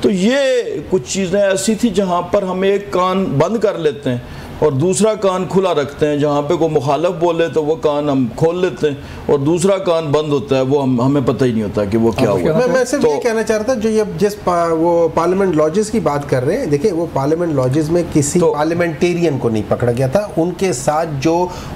تو یہ کچھ چیزیں ایسی تھی جہاں پر ہم ایک کان بند کر لیتے ہیں اور دوسرا کان کھلا رکھتے ہیں, جہاں پہ کوئی مخالف بولے تو وہ کان ہم کھول لیتے ہیں اور دوسرا کان بند ہوتا ہے, وہ ہمیں پتہ ہی نہیں ہوتا کہ وہ کیا ہوا. میں صرف یہ کہنا چاہ رہا تھا جو یہ وہ پارلیمنٹ لاجز کی بات کر رہے ہیں, دیکھیں وہ پارلیمنٹ لاجز میں کسی پارلیمنٹیرین کو نہیں پکڑا گیا تھا, ان کے ساتھ جو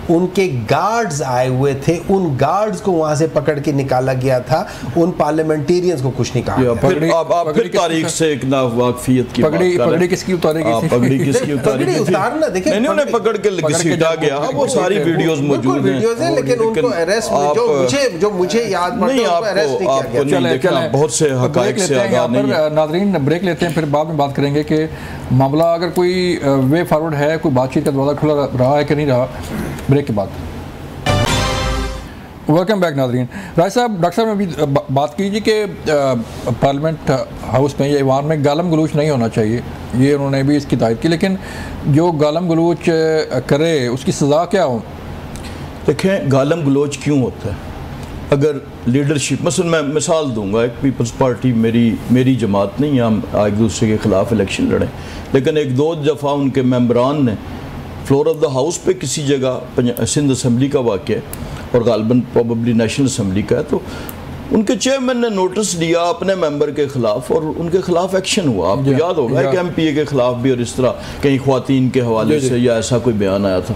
ان کے گارڈز آئے ہوئے تھے ان گارڈز کو وہاں سے پکڑ کے نکالا گیا تھا, ان پارلیمنٹیرینز کو کچھ نہیں کہا. آپ پھر تاریخ سے ایک ناواقفیت کی بات کر پگڑی کس کی اتاری گئی تھی؟ پگڑی کس کی اتاری گئی تھی؟ نہیں, انہیں پکڑ کے گھسیٹا گیا, وہ ساری ویڈیوز موجود ہیں, لیکن ان کو اریسٹ جو مجھے یاد نہیں, آپ کو نہیں دیکھا بہت سے حقائق سے آگاہ نہیں ہے. ناظرین بریک لیتے ہیں, پھر بعد میں بات کریں گے کہ معاملہ اگر کوئی وے فارورڈ ہے, کوئی بات چیت کا دروازہ کھلا رہا ہے کہ نہیں رہا. بریک کے بعد ویلکم بیک ناظرین. راج صاحب, ڈاکٹر صاحب نے بھی بات کیجیے کہ پارلیمنٹ ہاؤس میں یا ایوان میں گالم گلوچ نہیں ہونا چاہیے, یہ انہوں نے بھی اس کی تائید کی, لیکن جو گالم گلوچ کرے اس کی سزا کیا ہو؟ دیکھیں گالم گلوچ کیوں ہوتا ہے؟ اگر لیڈرشپ, مثلا میں مثال دوں گا, ایک پیپلز پارٹی میری جماعت نہیں, ہم ایک دوسرے کے خلاف الیکشن لڑیں, لیکن ایک دو دفعہ ان کے ممبران نے فلور آف دا ہاؤس پہ کسی جگہ سندھ اسمبلی کا واقعہ ہے اور غالباً پروبیبلی نیشنل اسمبلی کا ہے, تو ان کے چیئرمین نے نوٹس دیا اپنے ممبر کے خلاف اور ان کے خلاف ایکشن ہوا. آپ کو یاد ہوگا ایک ایم پی اے کے خلاف بھی, اور اس طرح کہیں خواتین کے حوالے سے یا ایسا کوئی بیان آیا تھا.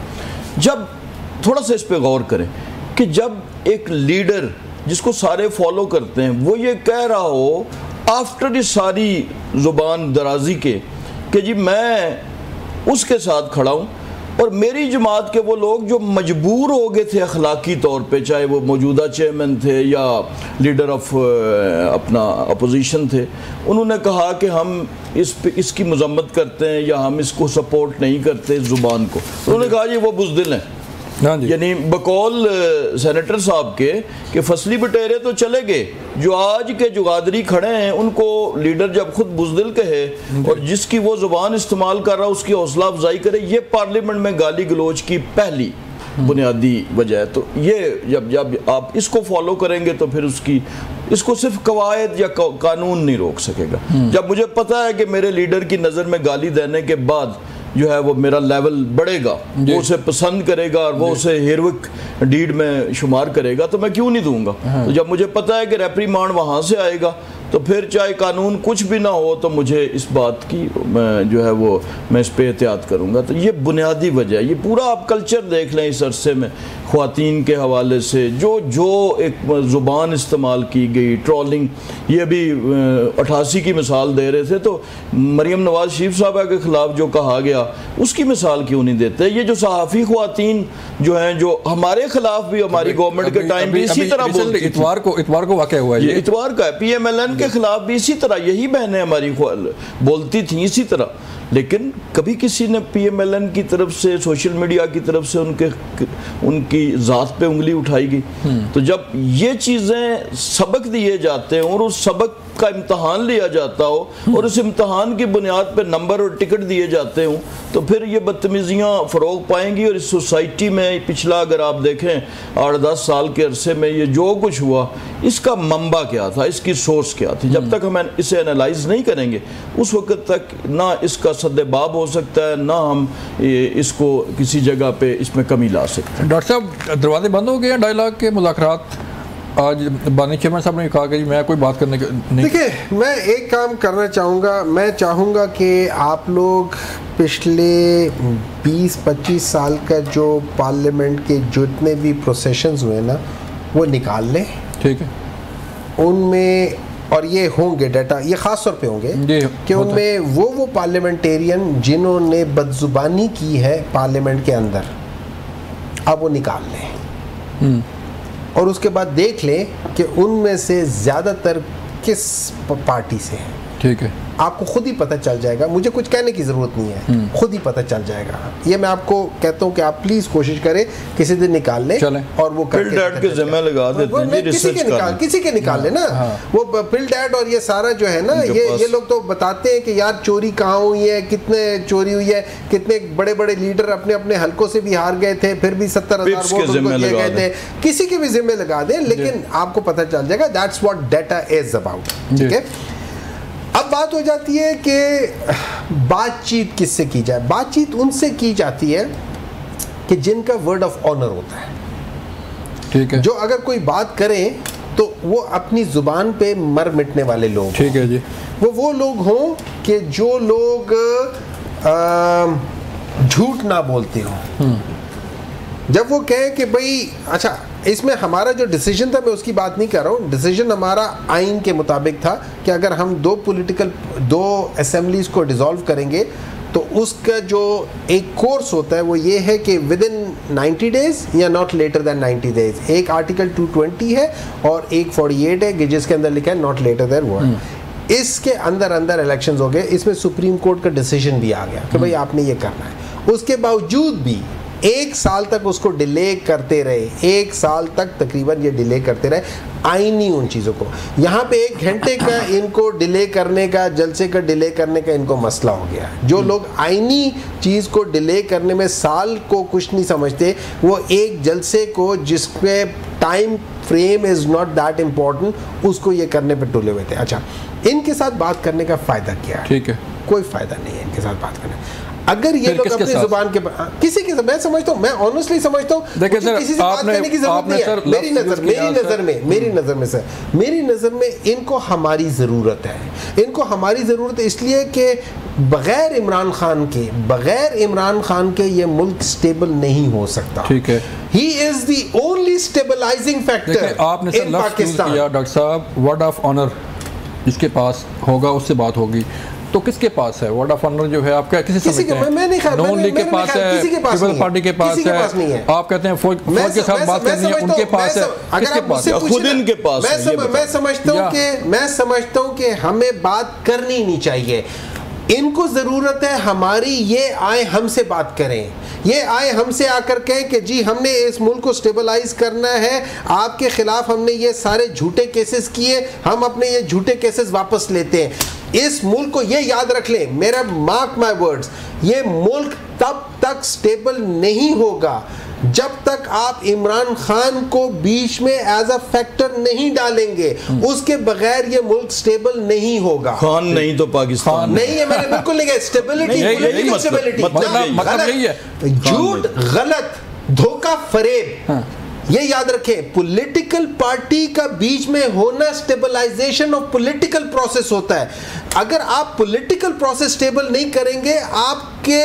جب تھوڑا سا اس پہ غور کریں کہ جب ایک لیڈر جس کو سارے فالو کرتے ہیں وہ یہ کہہ رہا ہو آفٹر یہ ساری زبان درازی کے کہ جی میں اس کے ساتھ کھڑا ہوں, اور میری جماعت کے وہ لوگ جو مجبور ہو گئے تھے اخلاقی طور پہ, چاہے وہ موجودہ چیئرمین تھے یا لیڈر آف اپنا اپوزیشن تھے, انہوں نے کہا کہ ہم اس کی مذمت کرتے ہیں یا ہم اس کو سپورٹ نہیں کرتے اس زبان کو. انہوں نے کہا جی وہ بزدل ہیں, یعنی بقول سینیٹر صاحب کے کہ فصلی بٹیرے تو چلے گئے, جو آج کے جگادری کھڑے ہیں ان کو لیڈر جب خود بزدل کہے اور جس کی وہ زبان استعمال کر رہا اس کی حوصلہ افزائی کرے, یہ پارلیمنٹ میں گالی گلوچ کی پہلی بنیادی وجہ ہے. تو یہ جب آپ اس کو فالو کریں گے تو پھر اس کو صرف قواعد یا قانون نہیں روک سکے گا. جب مجھے پتا ہے کہ میرے لیڈر کی نظر میں گالی دینے کے بعد جو ہے وہ میرا لیول بڑھے گا, وہ اسے پسند کرے گا اور وہ اسے ہیروک ڈیڈ میں شمار کرے گا, تو میں کیوں نہیں دوں گا. تو جب مجھے پتا ہے کہ ریپریمانڈ وہاں سے آئے گا تو پھر چاہے قانون کچھ بھی نہ ہو تو مجھے اس بات کی جو ہے وہ میں اس پہ احتیاط کروں گا. تو یہ بنیادی وجہ ہے. یہ پورا آپ کلچر دیکھ لیں اس عرصے میں خواتین کے حوالے سے جو ایک زبان استعمال کی گئی, ٹرولنگ, یہ بھی 88 کی مثال دے رہے تھے, تو مریم نواز شریف صاحبہ کے خلاف جو کہا گیا اس کی مثال کیوں نہیں دیتے؟ یہ جو صحافی خواتین جو ہیں جو ہمارے خلاف بھی ہماری گورنمنٹ کے ٹائم بھی اسی طرح بولتی تھی, اتوار کو واقع ہوا ہے, یہ اتوار کا ہے, پی ایم ایل این کے خلاف بھی اسی طرح یہی بہنیں ہماری بولتی تھیں اسی طرح, لیکن کبھی کسی نے پی ایم ایل این کی طرف سے سوشل میڈیا کی طرف سے ان کی ذات پہ انگلی اٹھائی گئی. تو جب یہ چیزیں سبق دیے جاتے ہیں اور اس سبق کا امتحان لیا جاتا ہو اور اس امتحان کی بنیاد پہ نمبر اور ٹکٹ دیے جاتے ہوں تو پھر یہ بدتمیزیاں فروغ پائیں گی. اور اس سوسائٹی میں پچھلا اگر آپ دیکھیں 8-10 سال کے عرصے میں یہ جو کچھ ہوا, اس کا منبع کیا تھا, اس کی سورس کیا تھی, جب تک ہم اسے انالائز نہیں کریں گے اس وقت تک نہ اس کا سد باب ہو سکتا ہے نہ ہم اس کو کسی جگہ پہ اس میں کمی لا سکتے ہیں. ڈاکٹر صاحب دروازے بند ہو گئے ہیں ڈائیلاگ کے مذاکرات؟ آج بانی چیئرمین صاحب نے کہا کہ میں کوئی بات کرنے نہیں. دیکھیں میں ایک کام کرنا چاہوں گا, میں چاہوں گا کہ آپ لوگ پچھلے 20-25 سال کا جو پارلیمنٹ کے جتنے بھی پروسیشنز ہوئے نا وہ نکال لیں. ٹھیک ہے. ان میں اور یہ ہوں گے ڈیٹا, یہ خاص طور پہ ہوں گے کہ ان میں وہ پارلیمنٹیرین جنہوں نے بدزبانی کی ہے پارلیمنٹ کے اندر, اب وہ نکال لیں اور اس کے بعد دیکھ لیں کہ ان میں سے زیادہ تر کس پارٹی سے ہیں. ٹھیک ہے, آپ کو خود ہی پتہ چل جائے گا, مجھے کچھ کہنے کی ضرورت نہیں ہے, خود ہی پتہ چل جائے گا. یہ میں آپ کو کہتا ہوں کہ آپ پلیز کوشش کریں کسی دن نکال لیں اور وہ پل ڈیٹ کے ذمہ لگا دیتے ہیں, کسی کے نکال لیں نا. وہ پل ڈیٹ اور یہ سارا جو ہے نا, یہ لوگ تو بتاتے ہیں کہ یار چوری کہاں ہوئی ہے, کتنے چوری ہوئی ہے, کتنے بڑے بڑے لیڈر اپنے اپنے حلقوں سے بھی ہار گئے تھے, پھر بھی 70,000 ووٹ ان کو دیے گئے تھے. کسی کے بھی ذمہ لگا دیں, لیکن آپ کو پتہ چل جائے گا. That's what data is about. ٹھیک ہے, اب بات ہو جاتی ہے کہ بات چیت کس سے کی جائے. بات چیت ان سے کی جاتی ہے کہ جن کا ورڈ آف آنر ہوتا ہے. ٹھیک ہے, جو اگر کوئی بات کریں تو وہ اپنی زبان پہ مر مٹنے والے لوگ. ٹھیک ہے جی, وہ لوگ ہوں کہ جو لوگ جھوٹ نہ بولتے ہوں. جب وہ کہیں کہ بھئی اچھا اس میں ہمارا جو ڈیسیجن تھا, میں اس کی بات نہیں کر رہا ہوں, ڈیسیجن ہمارا آئین کے مطابق تھا کہ اگر ہم دو اسمبلیز کو ڈیزالو کریں گے تو اس کا جو ایک کورس ہوتا ہے وہ یہ ہے کہ ود ان 90 days یا ناٹ لیٹر دین 90 days. ایک آرٹیکل 220 ہے اور ایک 48 ہے جس کے اندر لکھا ہے ناٹ لیٹر دین وہ. اس کے اندر الیکشنز ہو گئے, اس میں سپریم کورٹ کا ڈیسیجن بھی آ گیا کہ بھئی آپ نے یہ کرنا ہے. اس کے باوجود بھی 1 سال تک اس کو ڈیلے کرتے رہے, 1 سال تک تقریباً یہ ڈیلے کرتے رہے آئینی ان چیزوں کو. یہاں پہ 1 گھنٹے کا ان کو ڈیلے کرنے کا, جلسے کا ڈیلے کرنے کا ان کو مسئلہ ہو گیا. جو لوگ آئینی چیز کو ڈیلے کرنے میں سال کو کچھ نہیں سمجھتے, وہ ایک جلسے کو جس پہ time frame is not that important, اس کو یہ کرنے پہ ٹولے ہوئے تھے. اچھا, ان کے ساتھ بات کرنے کا فائدہ کیا ہے؟ ٹھیک ہے, کوئی فائدہ نہیں ہے ان کے ساتھ بات کرنے. اگر یہ لوگ اپنی زبان کے کسی کے, میں سمجھتا ہوں, میں آنیسٹلی سمجھتا ہوں کسی سے بات کرنے کی ضرورت نہیں ہے. میری نظر میں ان کو ہماری ضرورت ہے. ان کو ہماری ضرورت ہے اس لیے کہ بغیر عمران خان کے یہ ملک سٹیبل نہیں ہو سکتا. ٹھیک ہے, ہی از دی اونلی سٹیبلائزنگ فیکٹر. آپ نے سر لفظ یوز کیا ڈاکٹر صاحب, ورڈ آف آنر جس کے پاس ہوگا اس سے بات ہوگی, تو کس کے پاس ہے ورڈ آف آنر جو ہے؟ آپ کیا کسی سمجھتے ہیں نون لیگ کے پاس ہے, پیپلز پارٹی کے پاس ہے, آپ کہتے ہیں فوج کے ساتھ بات کرنی ہے, ان کے پاس ہے, کس کے پاس ہے؟ خود ان کے پاس ہے. میں سمجھتا ہوں کہ ہمیں بات کرنی نہیں چاہیے. ان کو ضرورت ہے ہماری, یہ آئے ہم سے بات کریں, یہ آئے ہم سے آ کر کہیں کہ جی ہم نے اس ملک کو سٹیبلائز کرنا ہے, آپ کے خلاف ہم نے یہ سارے جھوٹے کیسز کیے, ہم اپنے یہ جھوٹے کیسز واپس لیتے ہیں. اس ملک کو یہ یاد رکھ لیں, میرا مارک مائی ورڈز, یہ ملک تب تک سٹیبل نہیں ہوگا جب تک آپ عمران خان کو بیچ میں ایز اے فیکٹر نہیں ڈالیں گے. اس کے بغیر یہ ملک سٹیبل نہیں ہوگا. خان نہیں تو پاکستان نہیں ہے, میں نے بالکل نہیں کہا. اسٹیبلٹی, مطلب یہی ہے, جھوٹ, غلط, دھوکہ, فریب, یہ یاد رکھیں. پولیٹیکل پارٹی کا بیچ میں ہونا سٹیبلائزیشن آف پولیٹیکل پروسیس ہوتا ہے. اگر آپ پولیٹیکل پروسیس سٹیبل نہیں کریں گے, آپ کے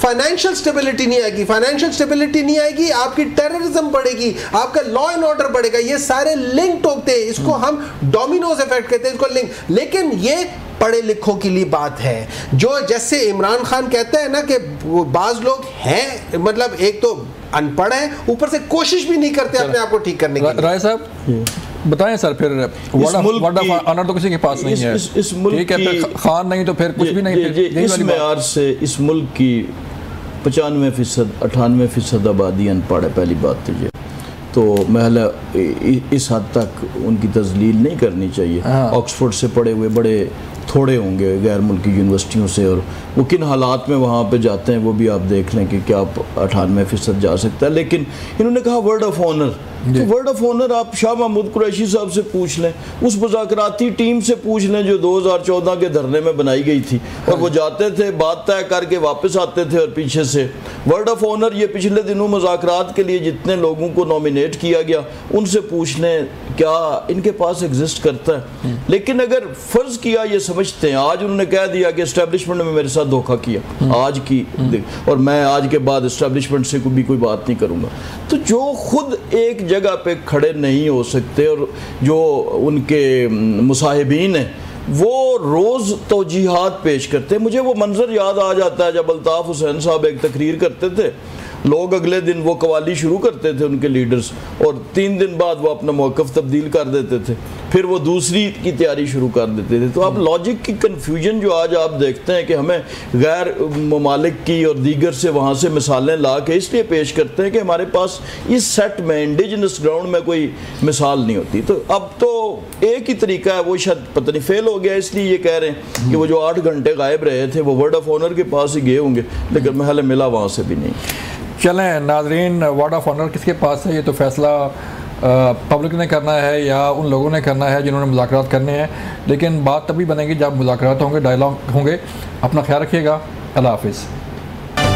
فائنینشیل سٹیبلٹی نہیں آئے گی. فائنینشیل سٹیبلٹی نہیں آئے گی, آپ کی ٹیررزم بڑھے گی, آپ کا لا اینڈ آرڈر بڑھے گا. یہ سارے لنکڈ ہوتے ہیں, اس کو ہم ڈومینوز ایفیکٹ کہتے ہیں, اس کو لنک. لیکن یہ پڑھے لکھوں کے لیے بات ہے, جو جیسے عمران خان کہتا ہے نا کہ بعض لوگ ہیں, مطلب ایک تو ان پڑھ ہیں, اوپر سے کوشش بھی نہیں کرتے اپنے آپ کو ٹھیک کرنے کی. رائے صاحب بتائیں سر, پھر ورڈ آف آنر تو کسی کے پاس نہیں ہے, ٹھیک ہے, پھر خان نہیں تو پھر کچھ بھی نہیں. اس معیار سے اس ملک کی 95% 98% آبادی ان پڑھ ہے. پہلی بات تو یہ, تو محلہ اس حد تک ان کی تذلیل نہیں کرنی چاہیے. آکسفورڈ سے پڑھے ہوئے بڑے تھوڑے ہوں گے غیر ملکی یونیورسٹیوں سے, اور وہ کن حالات میں وہاں پہ جاتے ہیں وہ بھی آپ دیکھ لیں کہ کیا 98% جا سکتا ہے. لیکن انہوں نے کہا ورڈ آف آنر, تو ورڈ آف آنر آپ شاہ محمود قریشی صاحب سے پوچھ لیں, اس مذاکراتی ٹیم سے پوچھ لیں جو 2014 کے دھرنے میں بنائی گئی تھی, اور وہ جاتے تھے بات طے کر کے واپس آتے تھے, اور پیچھے سے ورڈ آف آنر یہ پچھلے دنوں مذاکرات کے لیے جتنے لوگوں کو نومینیٹ کیا گیا ان سے پوچھ لیں کیا ان کے پاس ایگزسٹ کرتا ہے. لیکن اگر فرض کیا یہ سمجھتے ہیں, آج انہوں نے کہہ دیا کہ اسٹیبلشمنٹ نے میرے ساتھ دھوکہ کیا آج کی, اور میں آج کے بعد اسٹیبلشمنٹ سے بھی کوئی بات نہیں کروں گا, تو جو خود ایک جگہ پہ کھڑے نہیں ہو سکتے اور جو ان کے مصاحبین ہیں وہ روز توجیحات پیش کرتے ہیں. مجھے وہ منظر یاد آ جاتا ہے جب الطاف حسین صاحب ایک تقریر کرتے تھے, لوگ اگلے دن وہ قوالی شروع کرتے تھے ان کے لیڈرز، اور 3 دن بعد وہ اپنا موقف تبدیل کر دیتے تھے، پھر وہ دوسری کی تیاری شروع کر دیتے تھے. تو اب لاجک کی کنفیوژن جو آج آپ دیکھتے ہیں کہ ہمیں غیر ممالک کی اور دیگر سے وہاں سے مثالیں لا کے اس لیے پیش کرتے ہیں کہ ہمارے پاس اس سیٹ میں انڈیجنس گراؤنڈ میں کوئی مثال نہیں ہوتی. تو اب تو ایک ہی طریقہ ہے، وہ شاید پتہ نہیں فیل ہو گیا اس لیے یہ کہہ رہے ہیں کہ وہ جو 8 گھنٹے غائب رہے تھے وہ ورڈ آف آنر کے پاس ہی گئے ہوں گے، لیکن محل ملا وہاں سے بھی نہیں. چلیں ناظرین، ورڈ آف آنر کس کے پاس ہے یہ تو فیصلہ پبلک نے کرنا ہے یا ان لوگوں نے کرنا ہے جنہوں نے مذاکرات کرنے ہیں، لیکن بات تبھی بنے گی جب مذاکرات ہوں گے، ڈائلاگ ہوں گے. اپنا خیال رکھیے گا. اللہ حافظ.